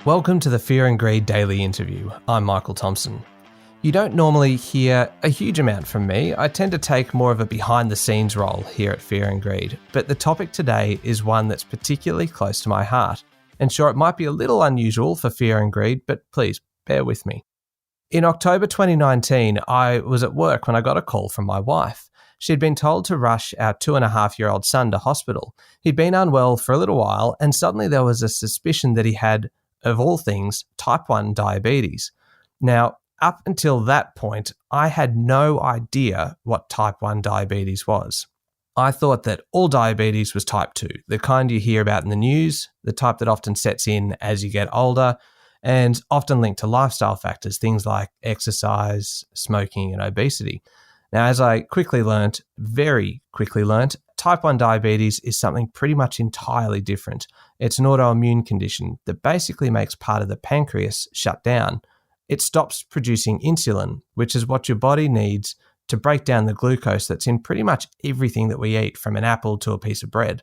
Welcome to the Fear and Greed Daily Interview. I'm Michael Thompson. You don't normally hear a huge amount from me. I tend to take more of a behind-the-scenes role here at Fear and Greed, but the topic today is one that's particularly close to my heart. And sure, it might be a little unusual for Fear and Greed, but please, bear with me. In October 2019, I was at work when I got a call from my wife. She'd been told to rush our 2.5-year-old son to hospital. He'd been unwell for a little while, and suddenly there was a suspicion that he had, of all things, type 1 diabetes. Now, up until that point, I had no idea what type 1 diabetes was. I thought that all diabetes was type 2, the kind you hear about in the news, the type that often sets in as you get older, and often linked to lifestyle factors, things like exercise, smoking, and obesity. Now, as I very quickly learnt, type 1 diabetes is something pretty much entirely different. It's an autoimmune condition that basically makes part of the pancreas shut down. It stops producing insulin, which is what your body needs to break down the glucose that's in pretty much everything that we eat, from an apple to a piece of bread.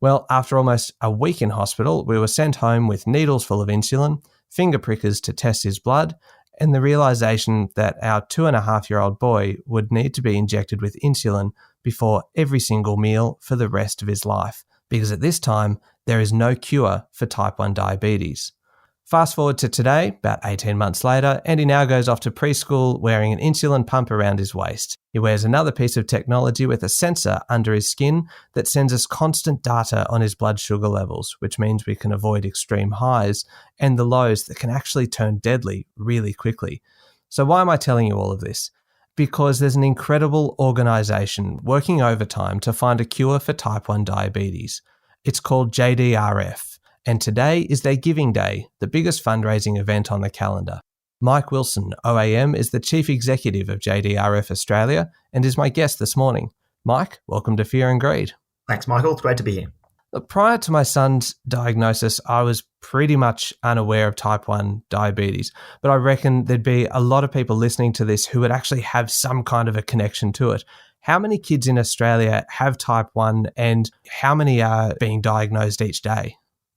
Well, after almost a week in hospital, we were sent home with needles full of insulin, finger prickers to test his blood, and the realization that our 2.5-year-old boy would need to be injected with insulin before every single meal for the rest of his life, because at this time, there is no cure for type 1 diabetes. Fast forward to today, about 18 months later, and he now goes off to preschool wearing an insulin pump around his waist. He wears another piece of technology with a sensor under his skin that sends us constant data on his blood sugar levels, which means we can avoid extreme highs and the lows that can actually turn deadly really quickly. So why am I telling you all of this? Because there's an incredible organisation working overtime to find a cure for type 1 diabetes. It's called JDRF. And today is their Giving Day, the biggest fundraising event on the calendar. Mike Wilson, OAM, is the Chief Executive of JDRF Australia and is my guest this morning. Mike, welcome to Fear and Greed. Thanks, Michael. It's great to be here. Prior to my son's diagnosis, I was pretty much unaware of type 1 diabetes, but I reckon there'd be a lot of people listening to this who would actually have some kind of a connection to it. How many kids in Australia have type 1 and how many are being diagnosed each day?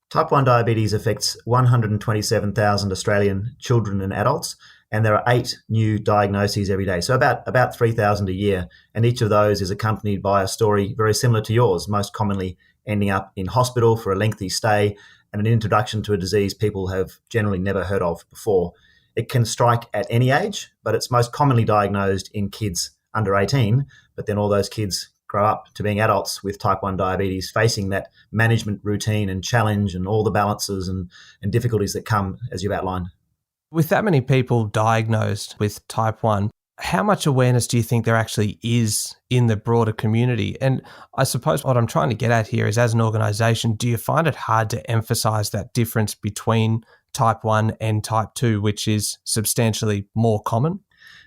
Type 1 diabetes affects 127,000 Australian children and adults, and there are 8 new diagnoses every day, so about 3,000 a year, and each of those is accompanied by a story very similar to yours, most commonly ending up in hospital for a lengthy stay and an introduction to a disease people have generally never heard of before. It can strike at any age, but it's most commonly diagnosed in kids under 18, but then all those kids grow up to being adults with type 1 diabetes, facing that management routine and challenge and all the balances and difficulties that come, as you've outlined. With that many people diagnosed with type 1, how much awareness do you think there actually is in the broader community? And I suppose what I'm trying to get at here is, as an organisation, do you find it hard to emphasise that difference between type 1 and type 2, which is substantially more common?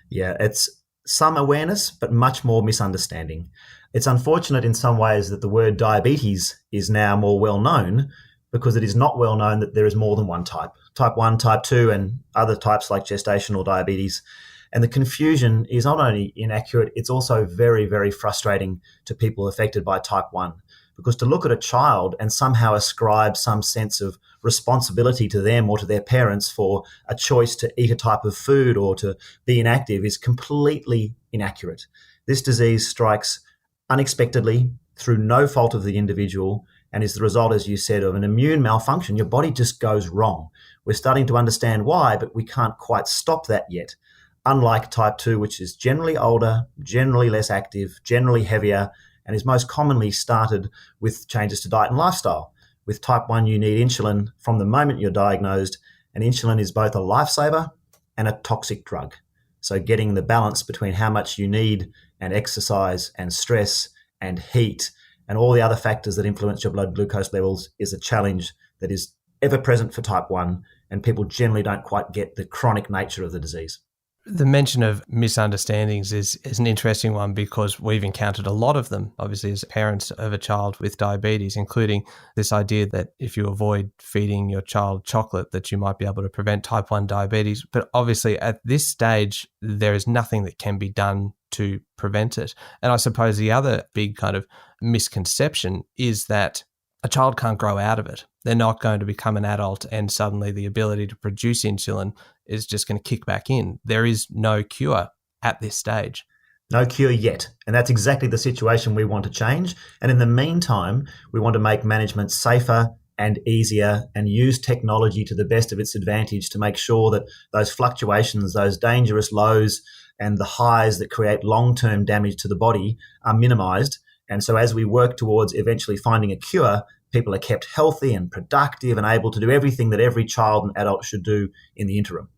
Yeah, it's some awareness, but much more misunderstanding. It's unfortunate in some ways that the word diabetes is now more well known, because it is not well known that there is more than one type. Type 1, type 2, and other types like gestational diabetes. And the confusion is not only inaccurate, it's also very, very frustrating to people affected by type 1. Because to look at a child and somehow ascribe some sense of responsibility to them or to their parents for a choice to eat a type of food or to be inactive is completely inaccurate. This disease strikes unexpectedly through no fault of the individual and is the result, as you said, of an immune malfunction. Your body just goes wrong. We're starting to understand why, but we can't quite stop that yet. Unlike type 2, which is generally older, generally less active, generally heavier, and is most commonly started with changes to diet and lifestyle. With type 1, you need insulin from the moment you're diagnosed, and insulin is both a lifesaver and a toxic drug. So getting the balance between how much you need and exercise and stress and heat and all the other factors that influence your blood glucose levels is a challenge that is ever present for type 1, and people generally don't quite get the chronic nature of the disease. The mention of misunderstandings is an interesting one, because we've encountered a lot of them, obviously, as parents of a child with diabetes, including this idea that if you avoid feeding your child chocolate, that you might be able to prevent type 1 diabetes. But obviously at this stage, there is nothing that can be done to prevent it. And I suppose the other big kind of misconception is that a child can't grow out of it. They're not going to become an adult and suddenly the ability to produce insulin is just going to kick back in. There is no cure at this stage. No cure yet. And that's exactly the situation we want to change. And in the meantime, we want to make management safer and easier and use technology to the best of its advantage to make sure that those fluctuations, those dangerous lows and the highs that create long-term damage to the body are minimized. And so as we work towards eventually finding a cure, people are kept healthy and productive and able to do everything that every child and adult should do in the interim.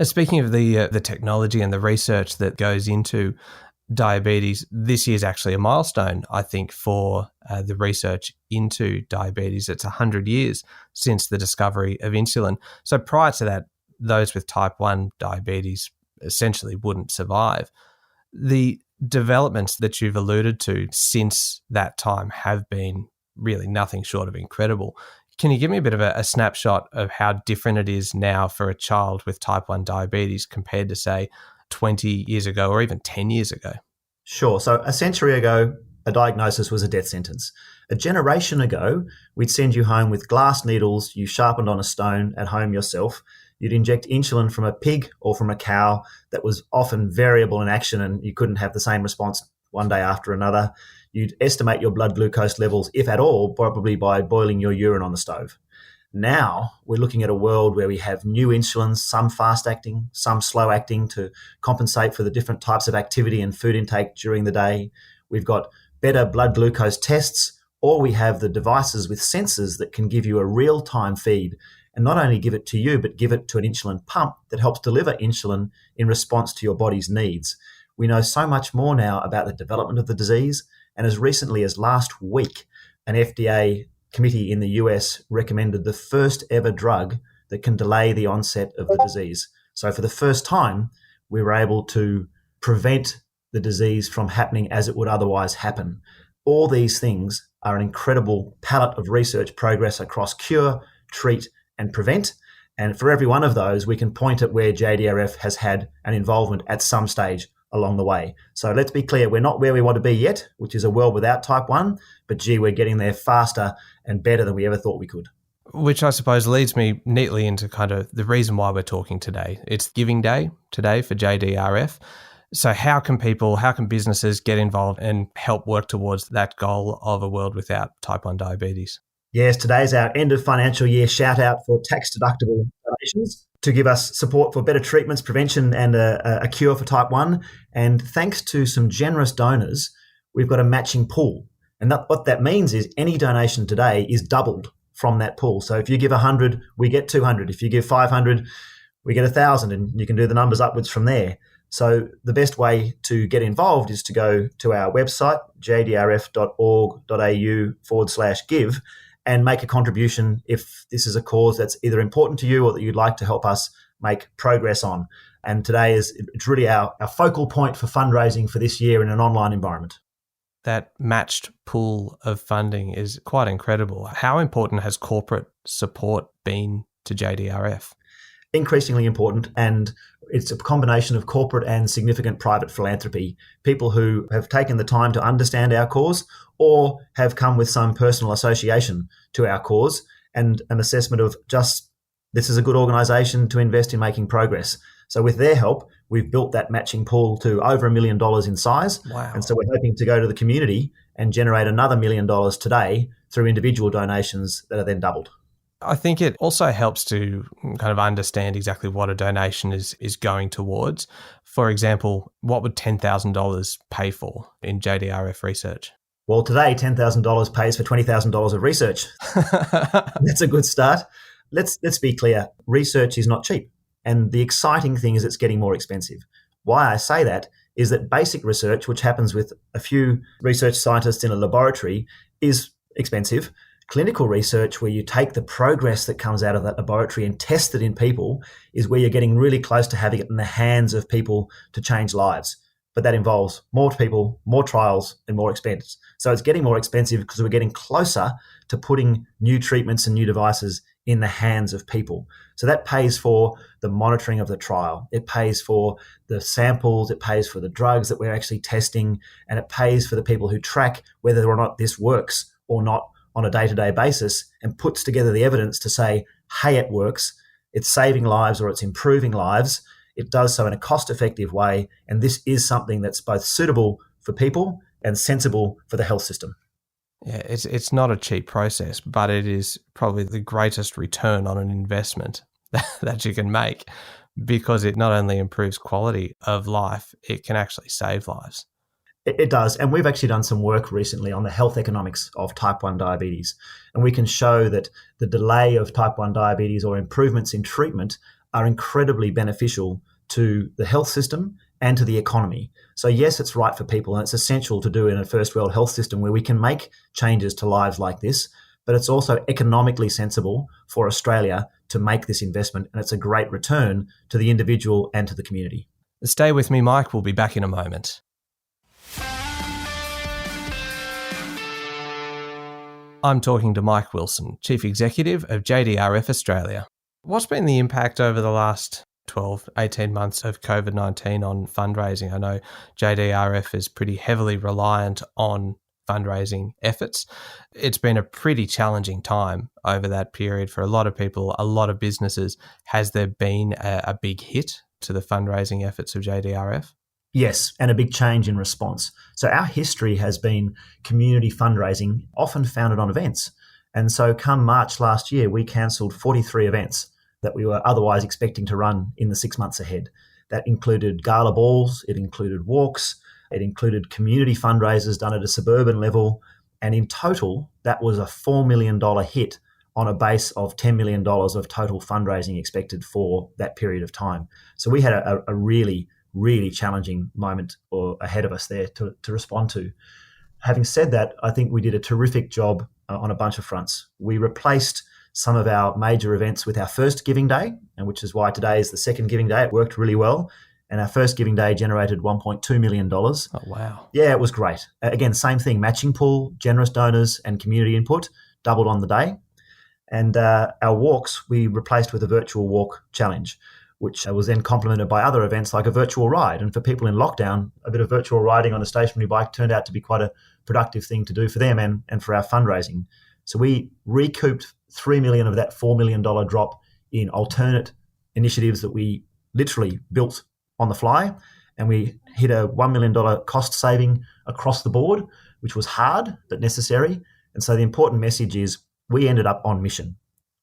Speaking of the technology and the research that goes into diabetes, this year is actually a milestone, I think, for the research into diabetes. It's 100 years since the discovery of insulin. So prior to that, those with type 1 diabetes essentially wouldn't survive. The developments that you've alluded to since that time have been really nothing short of incredible. Can you give me a bit of a snapshot of how different it is now for a child with type 1 diabetes compared to, say, 20 years ago or even 10 years ago? Sure. So a century ago, a diagnosis was a death sentence. A generation ago, we'd send you home with glass needles you sharpened on a stone at home yourself. You'd inject insulin from a pig or from a cow that was often variable in action and you couldn't have the same response one day after another. You'd estimate your blood glucose levels, if at all, probably by boiling your urine on the stove. Now we're looking at a world where we have new insulins, some fast-acting, some slow-acting to compensate for the different types of activity and food intake during the day. We've got better blood glucose tests, or we have the devices with sensors that can give you a real-time feed and not only give it to you, but give it to an insulin pump that helps deliver insulin in response to your body's needs. We know so much more now about the development of the disease, and as recently as last week, an FDA committee in the US recommended the first ever drug that can delay the onset of the disease. So for the first time, we were able to prevent the disease from happening as it would otherwise happen. All these things are an incredible palette of research progress across cure, treat, and prevent. And for every one of those, we can point at where JDRF has had an involvement at some stage along the way. So let's be clear, we're not where we want to be yet, which is a world without type 1, but gee, we're getting there faster and better than we ever thought we could. Which I suppose leads me neatly into kind of the reason why we're talking today. It's Giving Day today for JDRF. So how can businesses get involved and help work towards that goal of a world without type 1 diabetes? Yes, today's our end of financial year shout out for tax-deductible donations to give us support for better treatments, prevention, and a cure for type 1. And thanks to some generous donors, we've got a matching pool. And what that means is any donation today is doubled from that pool. So if you give 100, we get 200. If you give 500, we get 1,000, and you can do the numbers upwards from there. So the best way to get involved is to go to our website, jdrf.org.au/give, and make a contribution if this is a cause that's either important to you or that you'd like to help us make progress on. And today it's really our focal point for fundraising for this year in an online environment. That matched pool of funding is quite incredible. How important has corporate support been to JDRF? Increasingly important, and it's a combination of corporate and significant private philanthropy. People who have taken the time to understand our cause or have come with some personal association to our cause and an assessment of just this is a good organisation to invest in making progress. So with their help, we've built that matching pool to over $1 million in size. Wow. And so we're hoping to go to the community and generate another $1 million today through individual donations that are then doubled. I think it also helps to kind of understand exactly what a donation is going towards. For example, what would $10,000 pay for in JDRF research? Well, today, $10,000 pays for $20,000 of research. That's a good start. Let's be clear. Research is not cheap. And the exciting thing is it's getting more expensive. Why I say that is that basic research, which happens with a few research scientists in a laboratory, is expensive. Clinical research, where you take the progress that comes out of that laboratory and test it in people, is where you're getting really close to having it in the hands of people to change lives. But that involves more people, more trials, and more expense. So it's getting more expensive because we're getting closer to putting new treatments and new devices in the hands of people. So that pays for the monitoring of the trial. It pays for the samples. It pays for the drugs that we're actually testing. And it pays for the people who track whether or not this works or not on a day-to-day basis and puts together the evidence to say, hey, it works, it's saving lives or it's improving lives, it does so in a cost-effective way, and this is something that's both suitable for people and sensible for the health system. Yeah, it's not a cheap process, but it is probably the greatest return on an investment that you can make, because it not only improves quality of life, it can actually save lives. It does. And we've actually done some work recently on the health economics of type 1 diabetes. And we can show that the delay of type 1 diabetes or improvements in treatment are incredibly beneficial to the health system and to the economy. So yes, it's right for people, and it's essential to do in a first world health system where we can make changes to lives like this, but it's also economically sensible for Australia to make this investment, and it's a great return to the individual and to the community. Stay with me, Mike. We'll be back in a moment. I'm talking to Mike Wilson, Chief Executive of JDRF Australia. What's been the impact over the last 12, 18 months of COVID-19 on fundraising? I know JDRF is pretty heavily reliant on fundraising efforts. It's been a pretty challenging time over that period for a lot of people, a lot of businesses. Has there been a big hit to the fundraising efforts of JDRF? Yes, and a big change in response. So our history has been community fundraising, often founded on events. And so come March last year, we cancelled 43 events that we were otherwise expecting to run in the 6 months ahead. That included gala balls, it included walks, it included community fundraisers done at a suburban level. And in total, that was a $4 million hit on a base of $10 million of total fundraising expected for that period of time. So we had a really challenging moment ahead of us there to respond to. Having said that, I think we did a terrific job on a bunch of fronts. We replaced some of our major events with our first Giving Day, and which is why today is the second Giving Day. It worked really well. And our first Giving Day generated $1.2 million. Oh, wow. Yeah, it was great. Again, same thing, matching pool, generous donors and community input, doubled on the day. And our walks, we replaced with a virtual walk challenge, which was then complemented by other events like a virtual ride. And for people in lockdown, a bit of virtual riding on a stationary bike turned out to be quite a productive thing to do for them and for our fundraising. So we recouped $3 million of that $4 million drop in alternate initiatives that we literally built on the fly. And we hit a $1 million cost saving across the board, which was hard but necessary. And so the important message is we ended up on mission.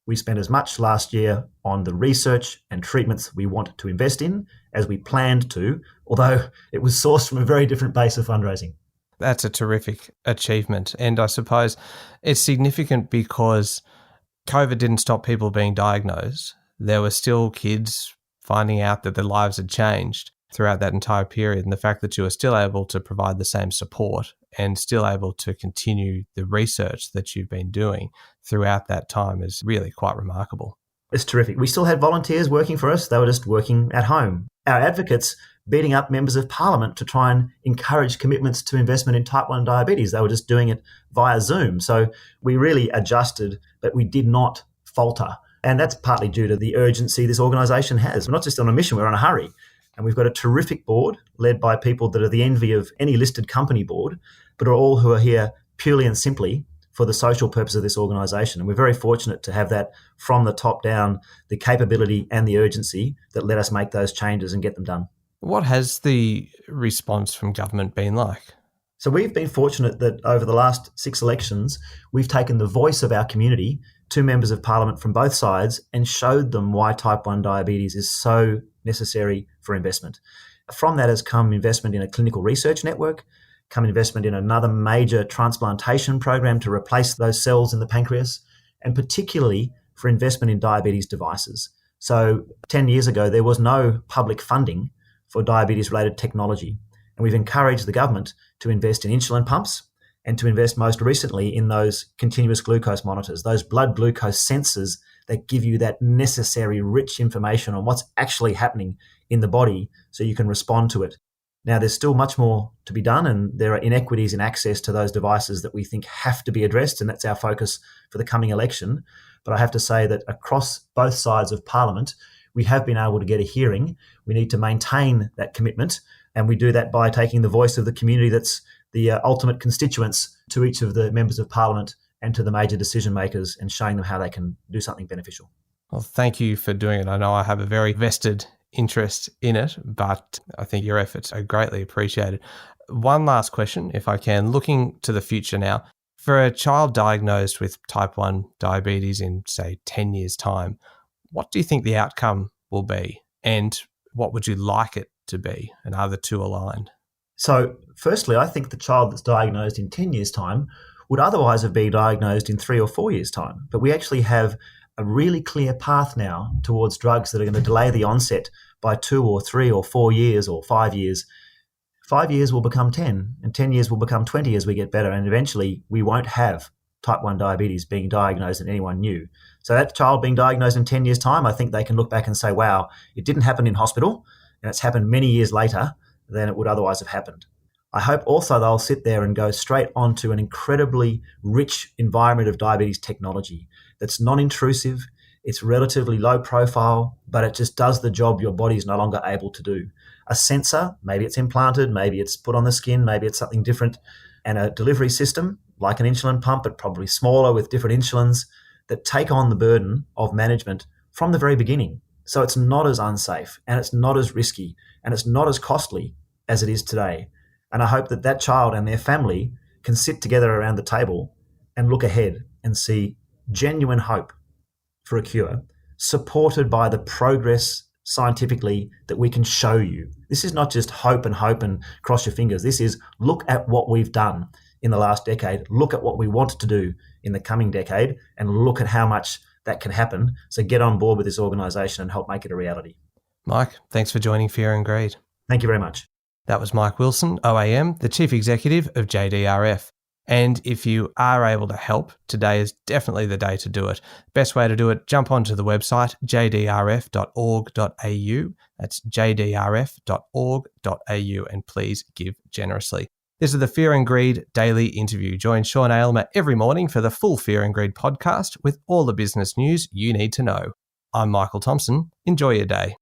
We spent as much last year on the research and treatments we want to invest in as we planned to, although it was sourced from a very different base of fundraising. That's a terrific achievement. And I suppose it's significant because COVID didn't stop people being diagnosed. There were still kids finding out that their lives had changed throughout that entire period. And the fact that you were still able to provide the same support and still able to continue the research that you've been doing throughout that time is really quite remarkable. It's terrific. We still had volunteers working for us. They were just working at home. Our advocates beating up members of parliament to try and encourage commitments to investment in type 1 diabetes. They were just doing it via Zoom. So we really adjusted, but we did not falter. And that's partly due to the urgency this organisation has. We're not just on a mission, we're on a hurry. And we've got a terrific board led by people that are the envy of any listed company board, but are all who are here purely and simply for the social purpose of this organisation. And we're very fortunate to have that from the top down, the capability and the urgency that let us make those changes and get them done. What has the response from government been like? So we've been fortunate that over the last 6 elections, we've taken the voice of our community to members of parliament from both sides and showed them why type 1 diabetes is so necessary for investment. From that has come investment in a clinical research network, come investment in another major transplantation program to replace those cells in the pancreas, and particularly for investment in diabetes devices. So 10 years ago, there was no public funding for diabetes-related technology. And we've encouraged the government to invest in insulin pumps and to invest most recently in those continuous glucose monitors, those blood glucose sensors that give you that necessary rich information on what's actually happening in the body so you can respond to it. Now, there's still much more to be done, and there are inequities in access to those devices that we think have to be addressed, and that's our focus for the coming election. But I have to say that across both sides of Parliament, we have been able to get a hearing. We need to maintain that commitment, and we do that by taking the voice of the community that's the ultimate constituents to each of the members of Parliament and to the major decision makers and showing them how they can do something beneficial. Well, thank you for doing it. I know I have a very vested interest in it, but I think your efforts are greatly appreciated. One last question, if I can, looking to the future now. For a child diagnosed with type 1 diabetes in, say, 10 years' time, what do you think the outcome will be? And what would you like it to be? And are the two aligned? So, firstly, I think the child that's diagnosed in 10 years' time would otherwise have been diagnosed in 3 or 4 years' time. But we actually have a really clear path now towards drugs that are going to delay the onset by 2 or 3 or 4 years or 5 years. 5 years will become 10, and 10 years will become 20 as we get better. And eventually, we won't have type 1 diabetes being diagnosed in anyone new. So that child being diagnosed in 10 years' time, I think they can look back and say, wow, it didn't happen in hospital, and it's happened many years later than it would otherwise have happened. I hope also they'll sit there and go straight onto an incredibly rich environment of diabetes technology that's non-intrusive, it's relatively low profile, but it just does the job your body is no longer able to do. A sensor, maybe it's implanted, maybe it's put on the skin, maybe it's something different, and a delivery system like an insulin pump, but probably smaller with different insulins that take on the burden of management from the very beginning. So it's not as unsafe, and it's not as risky, and it's not as costly as it is today. And I hope that that child and their family can sit together around the table and look ahead and see genuine hope for a cure, supported by the progress scientifically that we can show you. This is not just hope and cross your fingers. This is look at what we've done in the last decade, look at what we want to do in the coming decade, and look at how much that can happen. So get on board with this organisation and help make it a reality. Mike, thanks for joining Fear and Greed. Thank you very much. That was Mike Wilson, OAM, the Chief Executive of JDRF. And if you are able to help, today is definitely the day to do it. Best way to do it, jump onto the website, jdrf.org.au. That's jdrf.org.au, and please give generously. This is the Fear and Greed Daily Interview. Join Sean Aylmer every morning for the full Fear and Greed podcast with all the business news you need to know. I'm Michael Thompson. Enjoy your day.